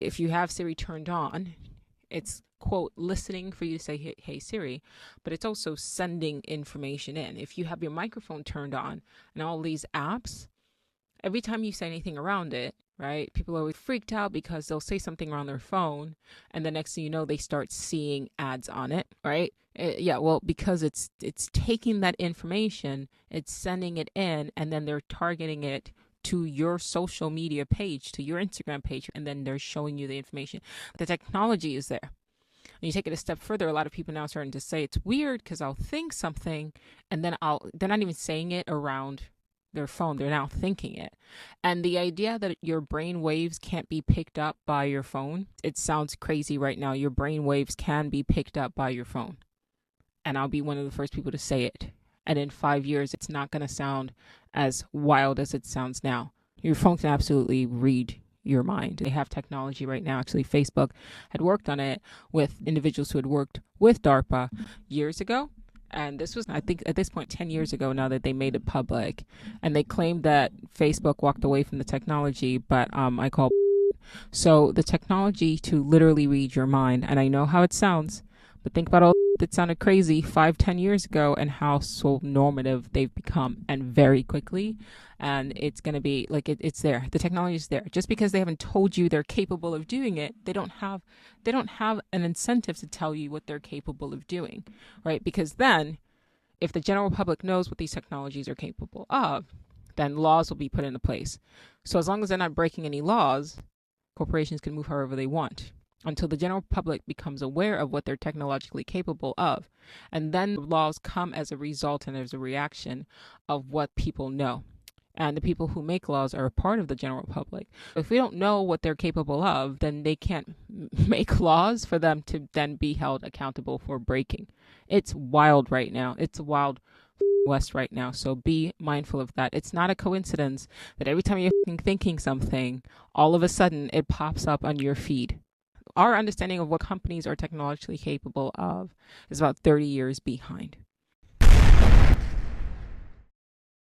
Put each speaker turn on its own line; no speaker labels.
If you have Siri turned on, it's quote listening for you to say hey Siri, but it's also sending information in. If you have your microphone turned on and all these apps, every time you say anything around it, right, people are always freaked out because they'll say something around their phone and the next thing you know they start seeing ads on it, right? Yeah, well, because it's taking that information, it's sending it in, and then they're targeting it to your social media page, to your Instagram page, and then they're showing you the information. The technology is there. And you take it a step further, a lot of people now are starting to say it's weird because I'll think something and then they're not even saying it around their phone, they're now thinking it. And the idea that your brain waves can't be picked up by your phone, it sounds crazy right now. Your brain waves can be picked up by your phone. And I'll be one of the first people to say it. And in 5 years, it's not going to sound as wild as it sounds now. Your phone can absolutely read your mind. They have technology right now. Actually, Facebook had worked on it with individuals who had worked with DARPA years ago. And this was, I think, at this point, 10 years ago now that they made it public. And they claimed that Facebook walked away from the technology, but I call. So the technology to literally read your mind, and I know how it sounds, but think about all that sounded crazy 5, 10 years ago and how so normative they've become, and very quickly. And it's going to be like it's there. The technology is there. Just because they haven't told you they're capable of doing it, they don't have an incentive to tell you what they're capable of doing, right? Because then, if the general public knows what these technologies are capable of, then laws will be put into place. So as long as they're not breaking any laws, corporations can move however they want until the general public becomes aware of what they're technologically capable of. And then laws come as a result and as a reaction of what people know. And the people who make laws are a part of the general public. If we don't know what they're capable of, then they can't make laws for them to then be held accountable for breaking. It's wild right now. It's a wild west right now. So be mindful of that. It's not a coincidence that every time you're thinking something, all of a sudden it pops up on your feed. Our understanding of what companies are technologically capable of is about 30 years behind.